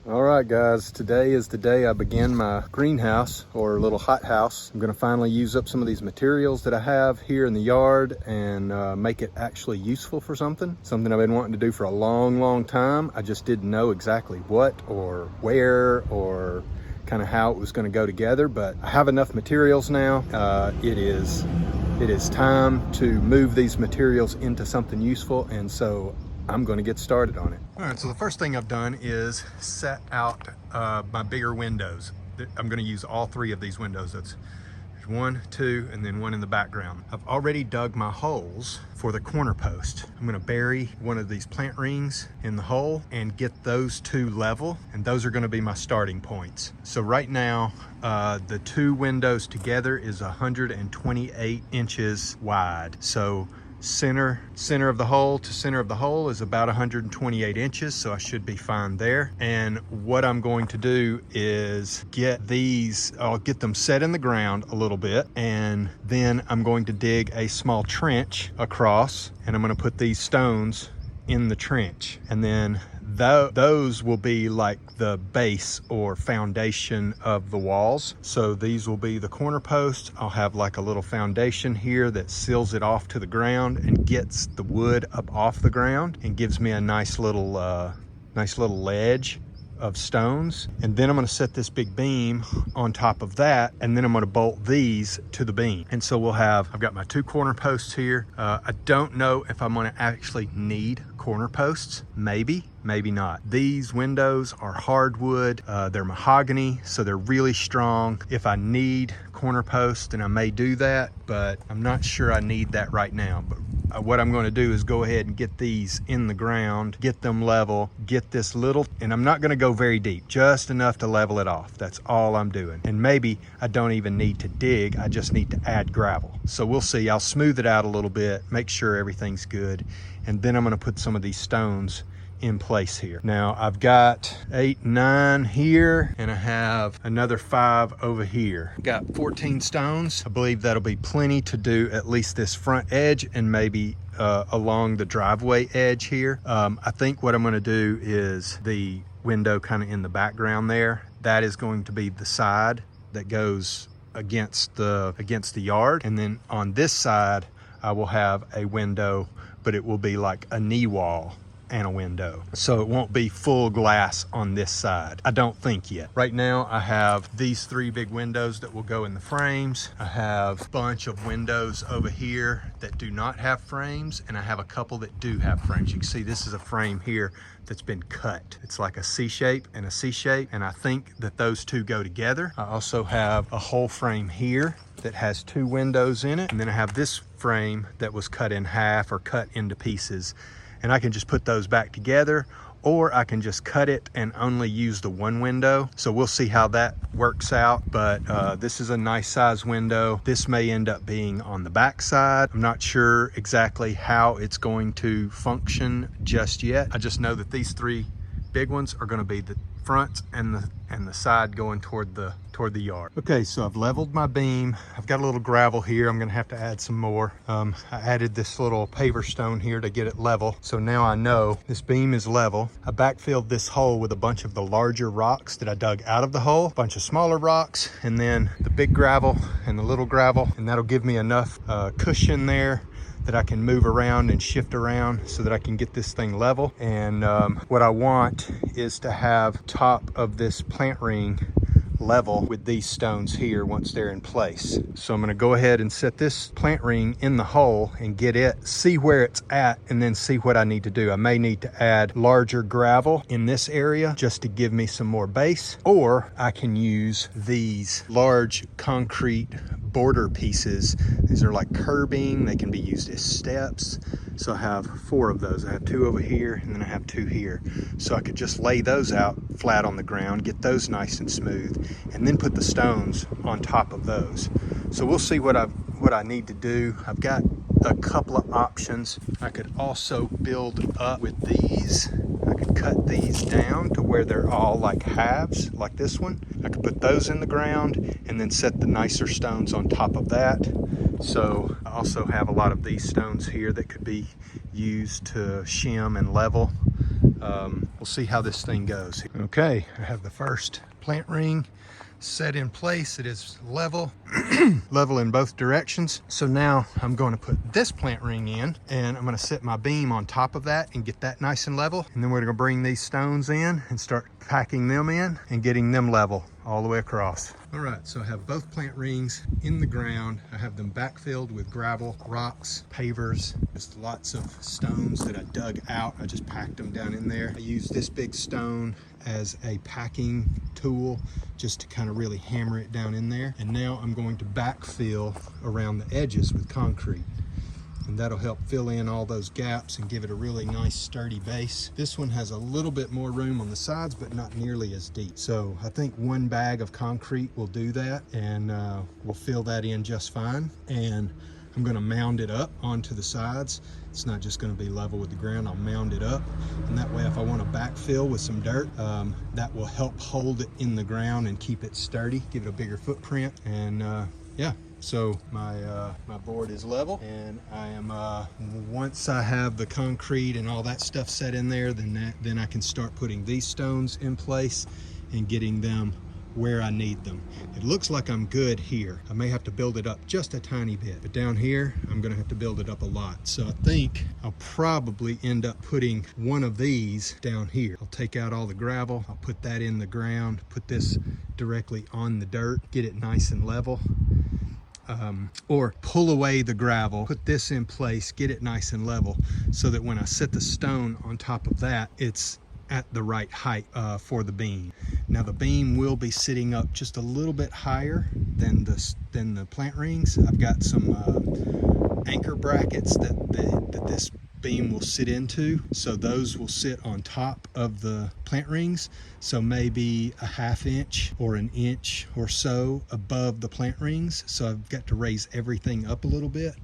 All right, guys, today is the day I begin my greenhouse or little hothouse. I'm gonna finally use up some of these materials that I have here in the yard and make it actually useful for something I've been wanting to do for a long time. I just didn't know exactly what or where or kind of how it was gonna go together, but I have enough materials now. It is time to move these materials into something useful, and so I'm going to get started on it. All right, so the first thing I've done is set out my bigger windows. I'm going to use all three of these windows. There's one, two, and then one in the background. I've already dug my holes for the corner post. I'm going to bury one of these plant rings in the hole and get those two level, and those are going to be my starting points. So right now, the two windows together is 128 inches wide. So center of the hole to center of the hole is about 128 inches, so I should be fine there. And what I'm going to do is I'll get them set in the ground a little bit, and then I'm going to dig a small trench across, and I'm going to put these stones in the trench, and then those will be like the base or foundation of the walls. So these will be the corner posts. I'll have like a little foundation here that seals it off to the ground and gets the wood up off the ground and gives me a nice little ledge of stones. And then I'm going to set this big beam on top of that, and then I'm going to bolt these to the beam. And so I've got my two corner posts here. I don't know if I'm going to actually need corner posts. Maybe not. These windows are hardwood, they're mahogany, so they're really strong. If I need corner posts, then I may do that, but I'm not sure I need that right now. But what I'm going to do is go ahead and get these in the ground, get them level, get this little, and I'm not going to go very deep, just enough to level it off. That's all I'm doing. And maybe I don't even need to dig, I just need to add gravel. So we'll see. I'll smooth it out a little bit, make sure everything's good, and then I'm going to put some of these stones in place here. Now I've got 8, 9 here, and I have another 5 over here. Got 14 stones. I believe that'll be plenty to do at least this front edge and maybe along the driveway edge here. I think what I'm going to do is the window kind of in the background there, that is going to be the side that goes against the yard, and then on this side I will have a window, but it will be like a knee wall and a window, so it won't be full glass on this side, I don't think yet. Right now I have these 3 big windows that will go in the frames. I have a bunch of windows over here that do not have frames, and I have a couple that do have frames. You can see this is a frame here that's been cut. It's like a C shape and a C shape, and I think that those two go together. I also have a whole frame here that has 2 windows in it, and then I have this frame that was cut in half or cut into pieces, and I can just put those back together, or I can just cut it and only use the 1 window. So we'll see how that works out, but this is a nice size window. This may end up being on the back side. I'm not sure exactly how it's going to function just yet. I just know that these 3 big ones are going to be the front and the side going toward the yard. Okay, so I've leveled my beam. I've got a little gravel here. I'm gonna have to add some more. I added this little paver stone here to get it level. So now I know this beam is level. I backfilled this hole with a bunch of the larger rocks that I dug out of the hole, a bunch of smaller rocks, and then the big gravel and the little gravel, and that'll give me enough cushion there that I can move around and shift around so that I can get this thing level. And what I want is to have top of this plant ring level with these stones here once they're in place. So I'm going to go ahead and set this plant ring in the hole and get it, see where it's at, and then see what I need to do. I may need to add larger gravel in this area just to give me some more base, or I can use these large concrete border pieces. These are like curbing, they can be used as steps. So I have 4 of those. I have 2 over here, and then I have 2 here. So I could just lay those out flat on the ground, get those nice and smooth, and then put the stones on top of those. So we'll see what I need to do. I've got a couple of options. I could also build up with these. I could cut these down to where they're all like halves, like this one. I could put those in the ground and then set the nicer stones on top of that. So I also have a lot of these stones here that could be used to shim and level. we'll see how this thing goes. Okay, I have the first plant ring set in place. It is level, level in both directions. So now I'm going to put this plant ring in, and I'm going to set my beam on top of that and get that nice and level. And then we're going to bring these stones in and start packing them in and getting them level all the way across. All right, so I have both plant rings in the ground. I have them backfilled with gravel, rocks, pavers, just lots of stones that I dug out. I just packed them down in there. I used this big stone as a packing tool just to kind of really hammer it down in there. And now I'm going to backfill around the edges with concrete. And that'll help fill in all those gaps and give it a really nice sturdy base. This one has a little bit more room on the sides, but not nearly as deep. So I think one bag of concrete will do that, and we'll fill that in just fine. And I'm gonna mound it up onto the sides. It's not just gonna be level with the ground, I'll mound it up. And that way, if I wanna backfill with some dirt, that will help hold it in the ground and keep it sturdy, give it a bigger footprint. And yeah. So my board is level, and I am once I have the concrete and all that stuff set in there, then I can start putting these stones in place and getting them where I need them. It looks like I'm good here. I may have to build it up just a tiny bit, but down here I'm gonna have to build it up a lot. So I think I'll probably end up putting one of these down here. I'll take out all the gravel, I'll put that in the ground, put this directly on the dirt, get it nice and level. Or pull away the gravel, put this in place, get it nice and level, so that when I set the stone on top of that, it's at the right height for the beam. Now the beam will be sitting up just a little bit higher than the plant rings. I've got some anchor brackets that this beam will sit into, so those will sit on top of the plant rings, so maybe a ½ inch or an inch or so above the plant rings. So I've got to raise everything up a little bit,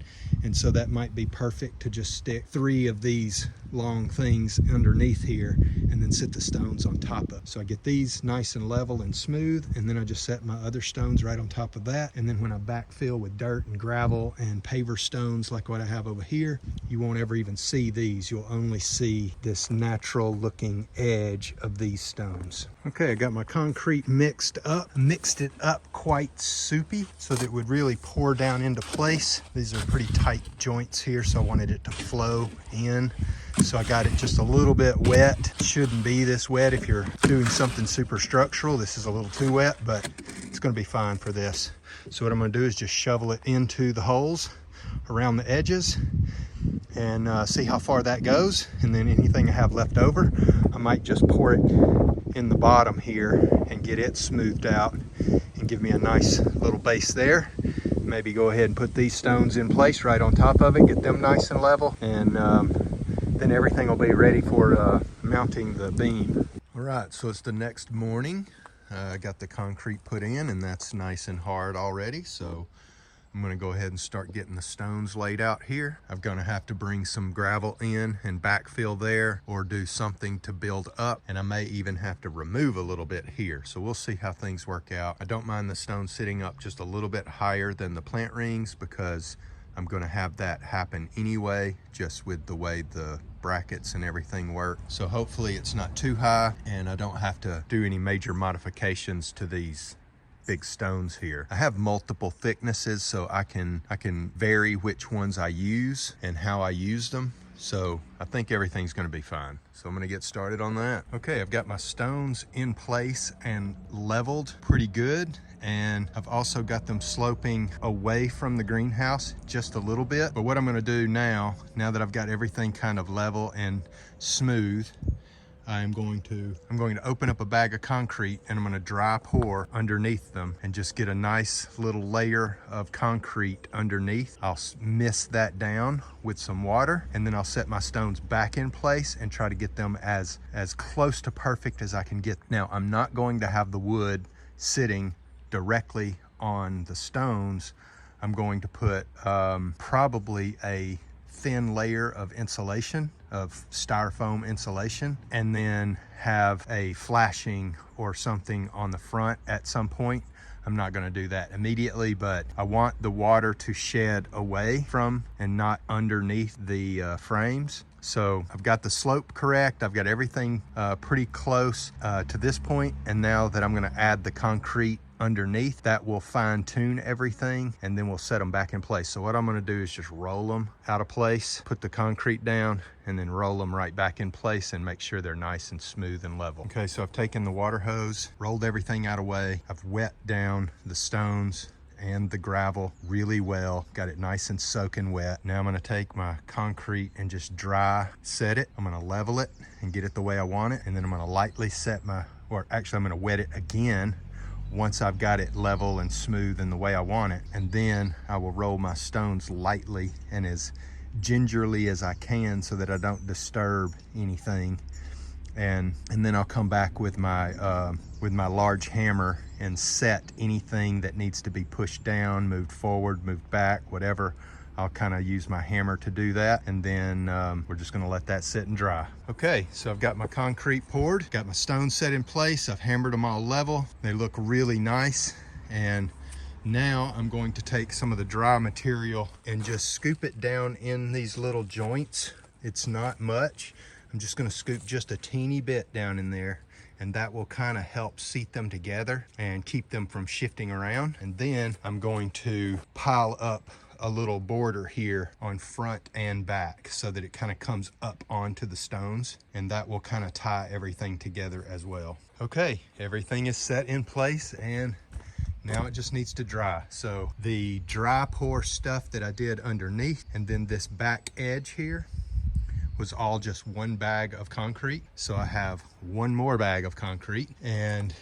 and so that might be perfect to just stick 3 of these long things underneath here and then sit the stones on top of. So I get these nice and level and smooth, and then I just set my other stones right on top of that. And then when I backfill with dirt and gravel and paver stones like what I have over here, you won't ever even see these. You'll only see this natural looking edge of these stones. Okay, I got my concrete mixed up. I mixed it up quite soupy so that it would really pour down into place. These are pretty tight joints here, so I wanted it to flow in. So I got it just a little bit wet. It shouldn't be this wet if you're doing something super structural. This is a little too wet, but it's gonna be fine for this. So what I'm gonna do is just shovel it into the holes around the edges and see how far that goes. And then anything I have left over, I might just pour it in the bottom here and get it smoothed out and give me a nice little base there. Maybe go ahead and put these stones in place right on top of it, get them nice and level, and then everything will be ready for mounting the beam. All right, so it's the next morning. I got the concrete put in, and that's nice and hard already. So I'm gonna go ahead and start getting the stones laid out here. I'm gonna have to bring some gravel in and backfill there, or do something to build up. And I may even have to remove a little bit here. So we'll see how things work out. I don't mind the stone sitting up just a little bit higher than the plant rings, because I'm gonna have that happen anyway, just with the way the brackets and everything work. So hopefully it's not too high and I don't have to do any major modifications to these big stones here. I have multiple thicknesses, so I can vary which ones I use and how I use them. So I think everything's gonna be fine. So I'm gonna get started on that. Okay, I've got my stones in place and leveled pretty good. And I've also got them sloping away from the greenhouse just a little bit. But what I'm gonna do now that I've got everything kind of level and smooth, I'm going to open up a bag of concrete, and I'm gonna dry pour underneath them and just get a nice little layer of concrete underneath. I'll mist that down with some water, and then I'll set my stones back in place and try to get them as close to perfect as I can get. Now, I'm not going to have the wood sitting directly on the stones. I'm going to put probably a thin layer of insulation, of styrofoam insulation, and then have a flashing or something on the front at some point. I'm not going to do that immediately, but I want the water to shed away from and not underneath the frames. So I've got the slope correct. I've got everything pretty close to this point. And now that I'm gonna add the concrete underneath, that will fine tune everything, and then we'll set them back in place. So what I'm gonna do is just roll them out of place, put the concrete down, and then roll them right back in place and make sure they're nice and smooth and level. Okay, so I've taken the water hose, rolled everything out of the way. I've wet down the stones and the gravel really well, got it nice and soaking wet. Now I'm gonna take my concrete and just dry set it. I'm gonna level it and get it the way I want it, and then I'm gonna lightly set I'm gonna wet it again once I've got it level and smooth in the way I want it, and then I will roll my stones lightly and as gingerly as I can so that I don't disturb anything. And then I'll come back with my large hammer and set anything that needs to be pushed down, moved forward, moved back, whatever. I'll kind of use my hammer to do that, and then we're just gonna let that sit and dry. Okay, so I've got my concrete poured, got my stones set in place, I've hammered them all level. They look really nice, and now I'm going to take some of the dry material and just scoop it down in these little joints. It's not much. I'm just gonna scoop just a teeny bit down in there, and that will kind of help seat them together and keep them from shifting around. And then I'm going to pile up a little border here on front and back so that it kind of comes up onto the stones, and that will kind of tie everything together as well. Okay, everything is set in place, and now it just needs to dry. So the dry pour stuff that I did underneath, and then this back edge here, was all just one bag of concrete. So I have one more bag of concrete, and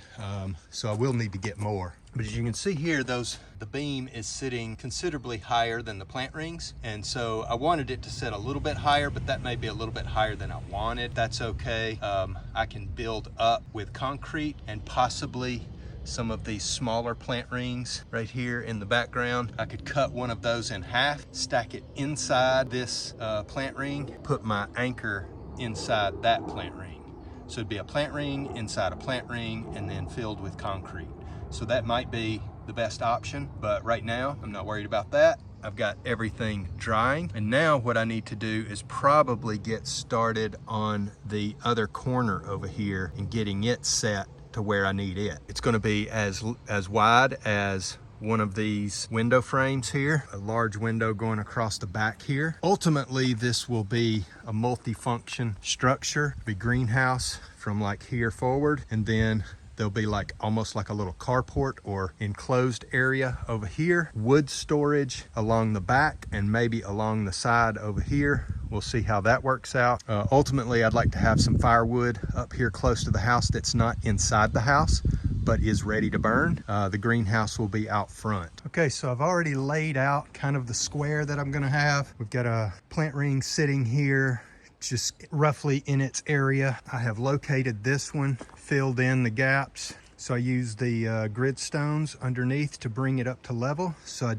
so I will need to get more. But as you can see here, the beam is sitting considerably higher than the plant rings. And so I wanted it to sit a little bit higher, but that may be a little bit higher than I wanted. That's okay. I can build up with concrete and possibly some of these smaller plant rings right here in the background. I could cut one of those in half, stack it inside this plant ring, put my anchor inside that plant ring. So it'd be a plant ring inside a plant ring and then filled with concrete. So that might be the best option, but right now I'm not worried about that. I've got everything drying, and now what I need to do is probably get started on the other corner over here and getting it set to where I need it. It's going to be as wide as one of these window frames here, a large window going across the back here. Ultimately, this will be a multi-function structure, be greenhouse from like here forward, and then there'll be like almost like a little carport or enclosed area over here, wood storage along the back and maybe along the side over here. We'll see how that works out. Ultimately, I'd like to have some firewood up here close to the house that's not inside the house, but is ready to burn. The greenhouse will be out front. Okay, so I've already laid out kind of the square that I'm gonna have. We've got a plant ring sitting here, just roughly in its area. I have located this one, filled in the gaps. So I used the grid stones underneath to bring it up to level. So I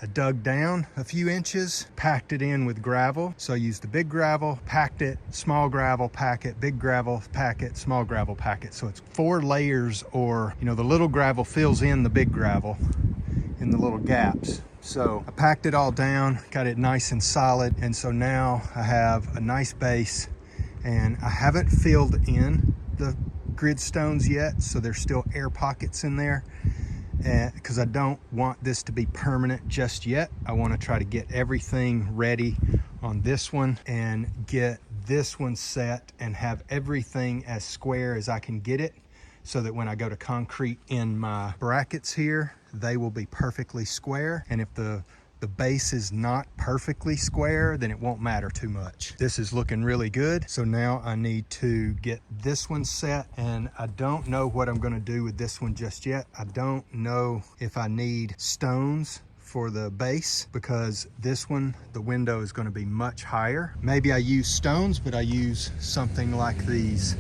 dug down a few inches, packed it in with gravel. So I used the big gravel, packed it, small gravel, pack it, big gravel, pack it, small gravel, pack it. So it's 4 layers, or, you know, the little gravel fills in the big gravel in the little gaps. So I packed it all down, got it nice and solid. And so now I have a nice base, and I haven't filled in the grid stones yet. So there's still air pockets in there, because I don't want this to be permanent just yet. I want to try to get everything ready on this one and get this one set and have everything as square as I can get it, so that when I go to concrete in my brackets here, they will be perfectly square. And if the base is not perfectly square, then it won't matter too much. This is looking really good. So now I need to get this one set, and I don't know what I'm gonna do with this one just yet. I don't know if I need stones for the base, because this one, the window is gonna be much higher. Maybe I use stones, but I use something like these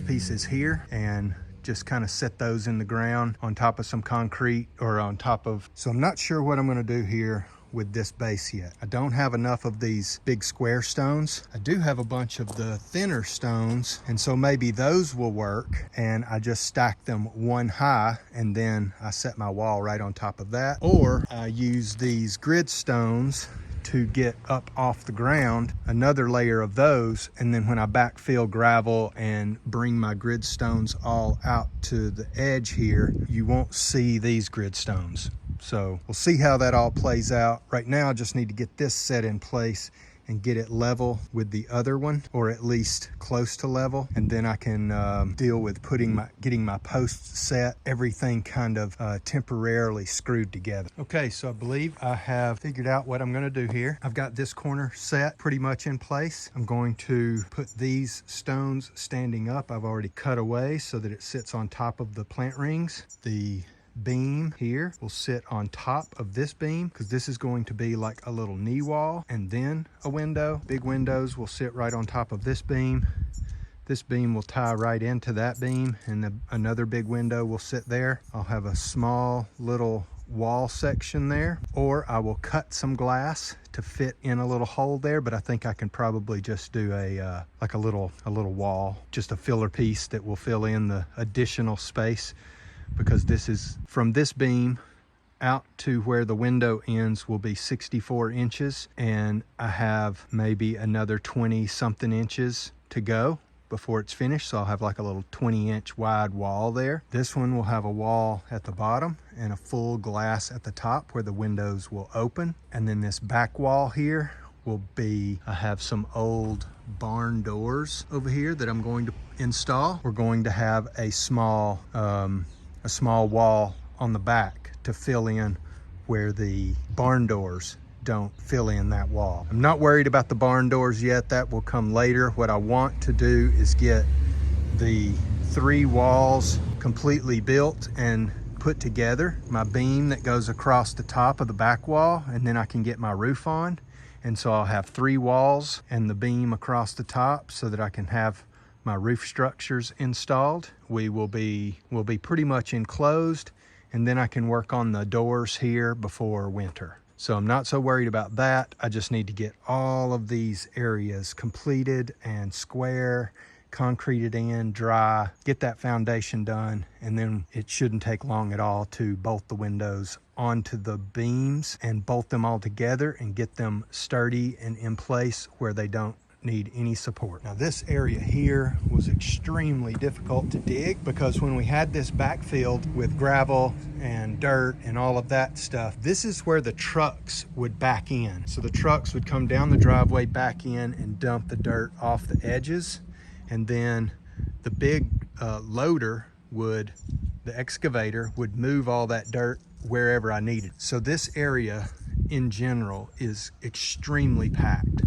pieces here, and just kind of set those in the ground on top of some concrete, or on top of, so I'm not sure what I'm gonna do here with this base yet. I don't have enough of these big square stones. I do have a bunch of the thinner stones, and so maybe those will work, and I just stack them one high, and then I set my wall right on top of that. Or I use these grid stones to get up off the ground another layer of those, and then when I backfill gravel and bring my grid stones all out to the edge here, you won't see these grid stones. So we'll see how that all plays out. Right now I just need to get this set in place and get it level with the other one, or at least close to level, and then I can deal with getting my posts set, everything kind of temporarily screwed together. Okay, so I believe I have figured out what I'm gonna do here. I've got this corner set pretty much in place. I'm going to put these stones standing up. I've already cut away so that it sits on top of the plant rings. The beam here will sit on top of this beam because this is going to be like a little knee wall, and then a window. Big windows will sit right on top of this beam. This beam will tie right into that beam, and another big window will sit there. I'll have a small little wall section there, or I will cut some glass to fit in a little hole there, but I think I can probably just do like a little wall, just a filler piece that will fill in the additional space, because this is from this beam out to where the window ends will be 64 inches, and I have maybe another 20 something inches to go before it's finished. So I'll have like a little 20-inch wide wall there. This one will have a wall at the bottom and a full glass at the top where the windows will open. And then this back wall here will be, I have some old barn doors over here that I'm going to install. We're going to have a small wall on the back to fill in where the barn doors don't fill in that wall. I'm not worried about the barn doors yet. That will come later. What I want to do is get the 3 walls completely built and put together. My beam that goes across the top of the back wall, and then I can get my roof on. And so I'll have 3 walls and the beam across the top so that I can have my roof structures installed. We will be pretty much enclosed, and then I can work on the doors here before winter. So I'm not so worried about that. I just need to get all of these areas completed and square, concreted in, dry, get that foundation done, and then it shouldn't take long at all to bolt the windows onto the beams and bolt them all together and get them sturdy and in place where they don't need any support. Now this area here was extremely difficult to dig, because when we had this backfilled with gravel and dirt and all of that stuff, this is where the trucks would back in. So the trucks would come down the driveway, back in, and dump the dirt off the edges, and then the big loader would, the excavator would move all that dirt wherever I needed. So this area in general is extremely packed.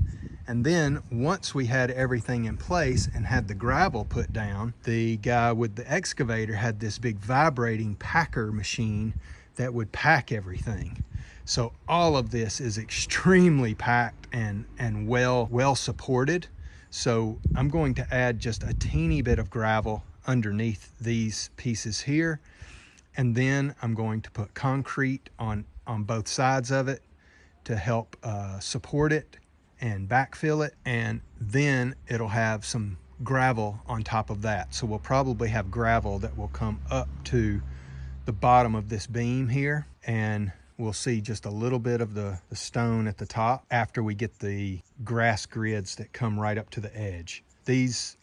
And then once we had everything in place and had the gravel put down, the guy with the excavator had this big vibrating packer machine that would pack everything. So all of this is extremely packed and well supported. So I'm going to add just a teeny bit of gravel underneath these pieces here. And then I'm going to put concrete on both sides of it to help support it and backfill it, and then it'll have some gravel on top of that. So we'll probably have gravel that will come up to the bottom of this beam here, and we'll see just a little bit of the stone at the top after we get the grass grids that come right up to the edge. These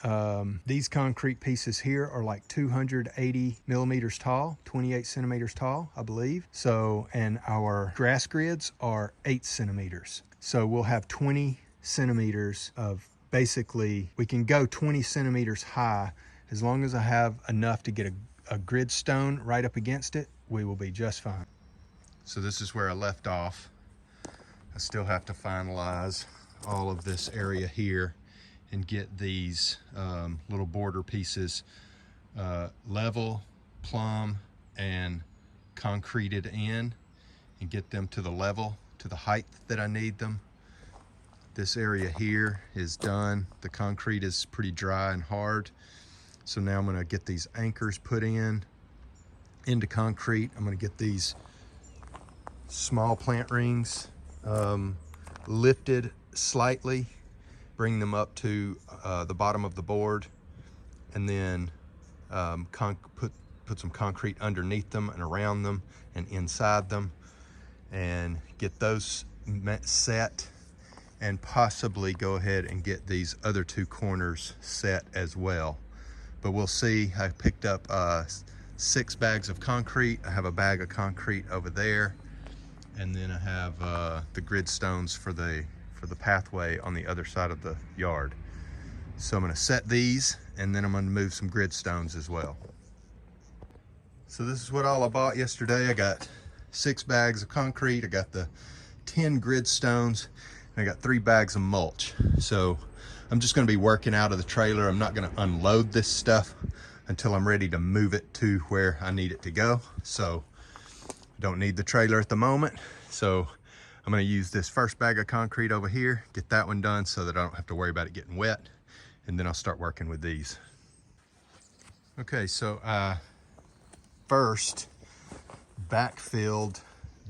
concrete pieces here are like 280 millimeters tall, 28 centimeters tall, I believe. So, and our grass grids are 8 centimeters. So we'll have 20 centimeters of, basically, we can go 20 centimeters high. As long as I have enough to get a grid stone right up against it, we will be just fine. So this is where I left off. I still have to finalize all of this area here and get these little border pieces level, plumb, and concreted in, and get them to the level, to the height that I need them. This area here is done. The concrete is pretty dry and hard. So now I'm gonna get these anchors put into concrete. I'm gonna get these small plant rings lifted slightly, bring them up to the bottom of the board, and then put some concrete underneath them and around them and inside them, and get those set and possibly go ahead and get these other two corners set as well. But we'll see. I picked up 6 bags of concrete. I have a bag of concrete over there, and then I have the grid stones for the pathway on the other side of the yard. So I'm going to set these, and then I'm going to move some grid stones as well. So this is what all I bought yesterday. I got 6 bags of concrete, I got the 10 grid stones, and I got 3 bags of mulch. So I'm just going to be working out of the trailer. I'm not going to unload this stuff until I'm ready to move it to where I need it to go. So I don't need the trailer at the moment. So I'm going to use this first bag of concrete over here, get that one done so that I don't have to worry about it getting wet, and then I'll start working with these. Okay, so I first backfilled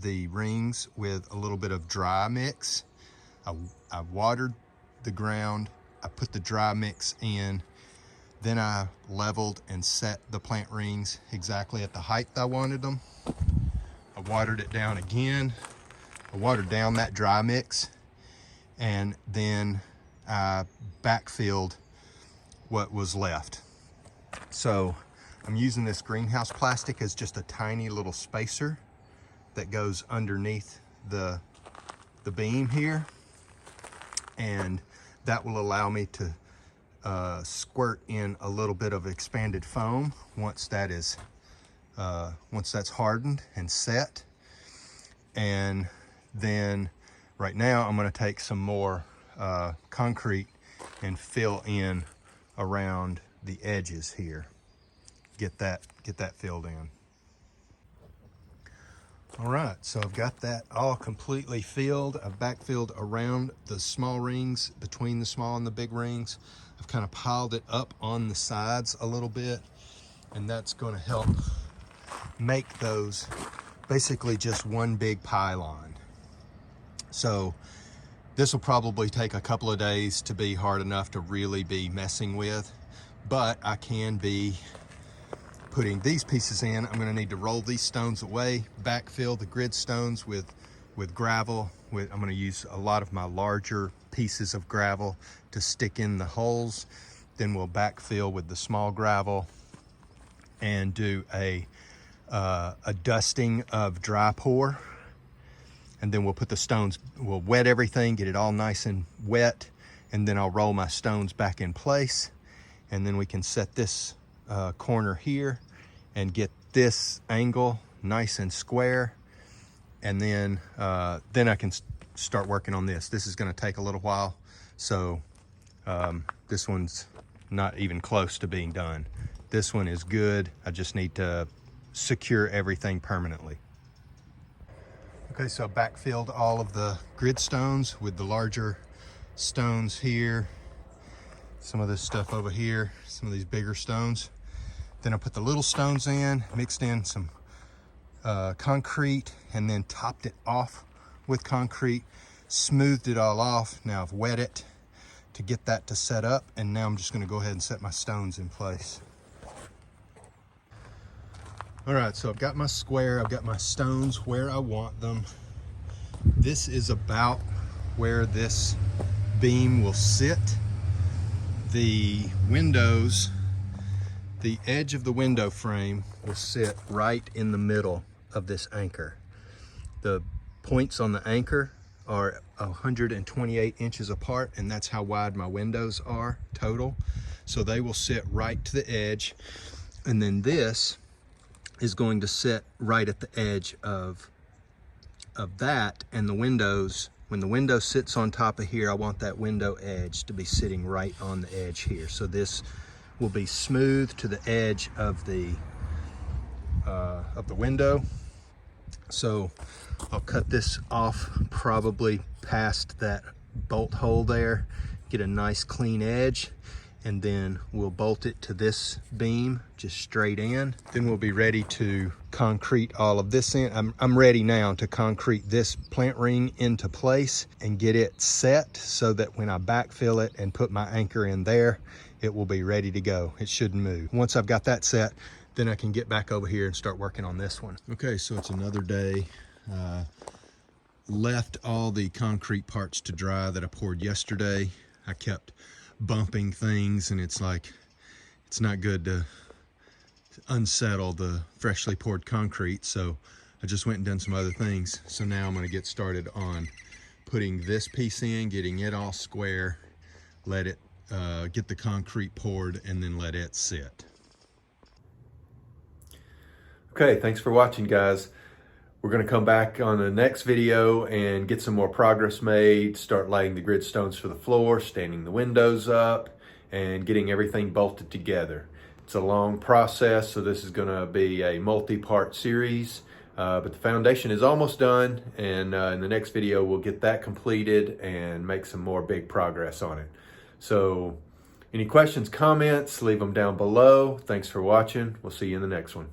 the rings with a little bit of dry mix. I watered the ground, I put the dry mix in, then I leveled and set the plant rings exactly at the height I wanted them. I watered it down again. I watered down that dry mix, and then I backfilled what was left. So I'm using this greenhouse plastic as just a tiny little spacer that goes underneath the beam here, and that will allow me to squirt in a little bit of expanded foam once that's hardened and set. And then right now I'm going to take some more concrete and fill in around the edges here. Get that filled in. All right, so I've got that all completely filled. I've backfilled around the small rings, between the small and the big rings. I've kind of piled it up on the sides a little bit, and that's going to help make those basically just one big pylon. So this will probably take a couple of days to be hard enough to really be messing with, but I can be putting these pieces in. I'm going to need to roll these stones away, backfill the grid stones with gravel. I'm going to use a lot of my larger pieces of gravel to stick in the holes. Then we'll backfill with the small gravel and do a dusting of dry pour. And then we'll put the stones, we'll wet everything, get it all nice and wet, and then I'll roll my stones back in place. And then we can set this corner here and get this angle nice and square, and then I can start working on this. This is going to take a little while, so this one's not even close to being done. This one is good. I just need to secure everything permanently. Okay, so I backfilled all of the grid stones with the larger stones here, some of this stuff over here, some of these bigger stones. Then I put the little stones in, mixed in some concrete, and then topped it off with concrete, smoothed it all off. Now I've wet it to get that to set up, and now I'm just going to go ahead and set my stones in place. All right, so I've got my square, I've got my stones where I want them. This is about where this beam will sit. The windows, the edge of the window frame will sit right in the middle of this anchor. The points on the anchor are 128 inches apart, and that's how wide my windows are total. So they will sit right to the edge, and then this is going to sit right at the edge of that, and the windows, when the window sits on top of here, I want that window edge to be sitting right on the edge here. So this will be smooth to the edge of the window. So I'll cut this off probably past that bolt hole there, get a nice clean edge, and then we'll bolt it to this beam just straight in. Then we'll be ready to concrete all of this in. I'm ready now to concrete this plant ring into place and get it set so that when I backfill it and put my anchor in there, it will be ready to go. It shouldn't move. Once I've got that set, then I can get back over here and start working on this one. Okay, so it's another day. left all the concrete parts to dry that I poured yesterday. I kept bumping things, and it's not good to unsettle the freshly poured concrete, so I just went and done some other things. So now I'm going to get started on putting this piece in, getting it all square, let it get the concrete poured, and then let it sit. Okay, thanks for watching, guys. We're going to come back on the next video and get some more progress made, start laying the grid stones for the floor, standing the windows up, and getting everything bolted together. It's a long process, so this is going to be a multi-part series, but the foundation is almost done, and in the next video we'll get that completed and make some more big progress on it. So any questions, comments, leave them down below. Thanks for watching. We'll see you in the next one.